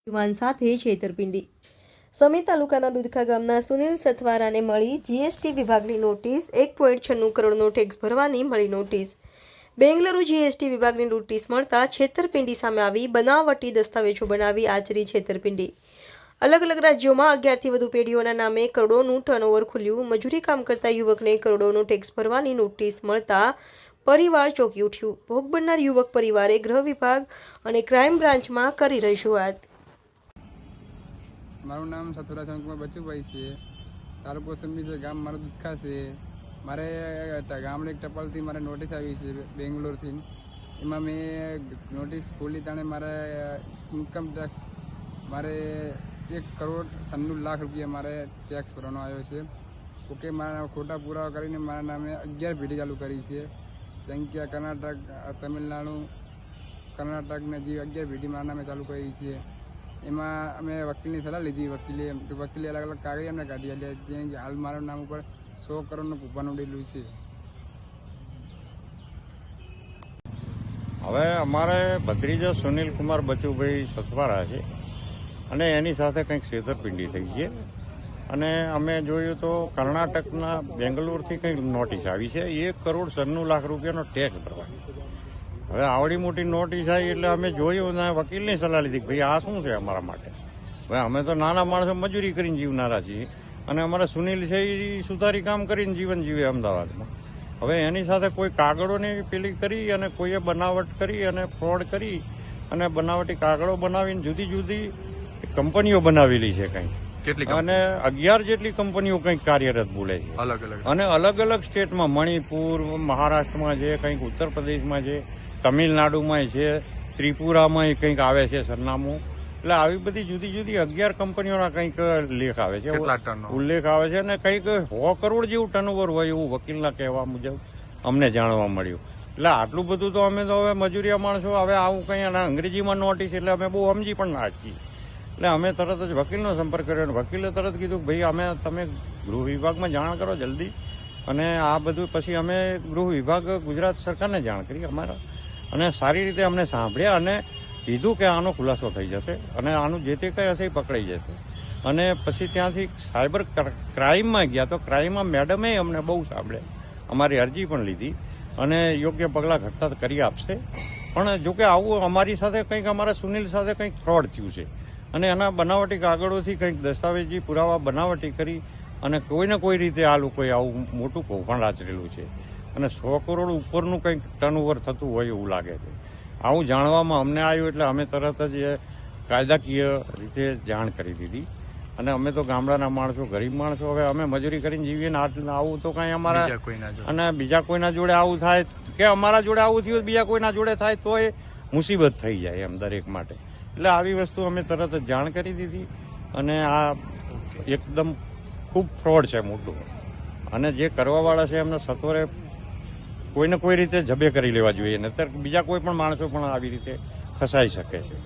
યુવાન સાથે છેતરપિંડી। સમી તાલુકાના દુધકા ગામના સુનિલ સથવારાને મળી જીએસટી વિભાગની નોટિસ। 1.96 કરોડનો ટેક્સ ભરવાની મળી નોટિસ। બેંગલુરુ જીએસટી વિભાગની નોટિસ મળતા છેતરપિંડી સામે આવી। બનાવટી દસ્તાવેજો બનાવી આચરી છેતરપિંડી। અલગ અલગ રાજ્યોમાં 11થી વધુ પેઢીઓના નામે કરોડોનું ટર્નઓવર ખુલ્યું। મજૂરી કામ કરતા યુવકને કરોડોનો ટેક્સ ભરવાની નોટિસ મળતા પરિવાર ચોંકી ઉઠ્યું। ભોગ બનનાર યુવક પરિવારે ગૃહ વિભાગ અને ક્રાઇમ બ્રાન્ચમાં કરી રજૂઆત। મારું નામ સતરા શંકુમાર બચુભાઈ છે। તાલુકો સમી છે, ગામ મારું દુધકા છે। મારે ગામડે એક ટપાલથી મારે નોટિસ આવી છે બેંગ્લોરથી। એમાં મેં નોટિસ ખોલી તાણે મારે ઇન્કમ ટેક્સ મારે 1,96,00,000 રૂપિયા મારે ટેક્સ ભરવાનો આવ્યો છે। ઓકે, મારા ખોટા પુરાવા કરીને મારા નામે 11 પેઢી ચાલુ કરી છે। સંખ્યા કર્ણાટક, તમિલનાડુ, કર્ણાટકને જે 11 પેઢી મારા નામે ચાલુ કરી છે। એમાં અમે વકીલની સલાહ લીધી। વકીલે અલગ અલગ કાગળ અમને કાઢી આપ્યા। જેમ કે હાલ મારા નામ ઉપર 100 કરોડનું કૂપન ઉડેલું છે। હવે અમારે ભત્રીજો સુનિલ કુમાર બચુભાઈ સથવારા છે અને એની સાથે કંઈક છેતરપિંડી થઈ છે અને અમે જોયું તો કર્ણાટકના બેંગ્લોરથી કંઈક નોટિસ આવી છે। 1,96,00,000 રૂપિયાનો ટેક્સ ભરવાનો। હવે આવડી મોટી નોટિસ આવી એટલે અમે જોયું ને વકીલની સલાહ લીધી કે ભાઈ આ શું છે અમારા માટે। હવે અમે તો નાના માણસો મજૂરી કરીને જીવનારા છીએ અને અમારા સુનિલ છે એ સુધારી કામ કરીને જીવન જીવે અમદાવાદમાં। હવે એની સાથે કોઈ કાગળોની પેલી કરી અને કોઈએ બનાવટ કરી અને ફ્રોડ કરી અને બનાવટી કાગળો બનાવીને જુદી જુદી કંપનીઓ બનાવેલી છે કંઈક, અને 11 જેટલી કંપનીઓ કંઈક કાર્યરત બોલે છે અને અલગ અલગ સ્ટેટમાં, મણિપુર, મહારાષ્ટ્રમાં છે, કંઈક ઉત્તર પ્રદેશમાં છે, તમિલનાડુમાં છે, ત્રિપુરામાં કંઈક આવે છે સરનામું। એટલે આવી બધી જુદી જુદી 11 કંપનીઓના કંઈક લેખ આવે છે, ઉલ્લેખ આવે છે અને કંઈક 100 કરોડ જેવું ટર્નઓવર હોય એવું વકીલના કહેવા મુજબ અમને જાણવા મળ્યું। એટલે આટલું બધું તો અમે તો હવે મજૂરિયા માણસો, હવે આવું કંઈ અંગ્રેજીમાં નોટિસ એટલે અમે બહુ સમજી પણ ના શકીએ। એટલે અમે તરત જ વકીલનો સંપર્ક કર્યો અને વકીલે તરત કીધું કે ભાઈ તમે ગૃહ વિભાગમાં જાણ કરો જલ્દી। અને આ બધું પછી અમે ગૃહ વિભાગ ગુજરાત સરકારને જાણ કરી અમારા, અને સારી રીતે અમને સાંભળ્યા અને કીધું કે આનો ખુલાસો થઈ જશે અને આનું જે તે કંઈ હશે એ પકડાઈ જશે। અને પછી ત્યાંથી સાયબર ક્રાઇમમાં ગયા તો ક્રાઇમમાં મેડમે અમને બહુ સાંભળ્યા, અમારી અરજી પણ લીધી અને યોગ્ય પગલાં ઘટતા કરી આપશે। પણ જોકે આવું અમારી સાથે કંઈક, અમારા સુનિલ સાથે કંઈક ફ્રોડ થયું છે અને એના બનાવટી કાગળોથી કંઈક દસ્તાવેજી પુરાવા બનાવટી કરી અને કોઈને કોઈ રીતે આ લોકોએ આવું મોટું કૌભાંડ આચરેલું છે અને 100 કરોડ ઉપરનું કંઈક ટર્નઓવર થતું હોય એવું લાગે છે। આવું જાણવામાં અમને આવ્યું એટલે અમે તરત જ કાયદાકીય રીતે જાણ કરી દીધી અને અમે તો ગામડાના માણસો, ગરીબ માણસો, હવે અમે મજૂરી કરીને જીવીએ ને આવું તો કાંઈ અમારા અને બીજા કોઈના જોડે આવું થાય કે અમારા જોડે આવું થયું બીજા કોઈના જોડે થાય તો એ મુસીબત થઈ જાય એમ દરેક માટે। એટલે આવી વસ્તુ અમે તરત જ જાણ કરી દીધી અને આ એકદમ ખૂબ ફ્રોડ છે મોટું, અને જે કરવાવાળા છે એમને સત્વરે કોઈને કોઈ રીતે જબે કરી લેવા જોઈએ, નહીંતર બીજા કોઈ પણ માણસો પણ આવી રીતે ફસાઈ શકે છે।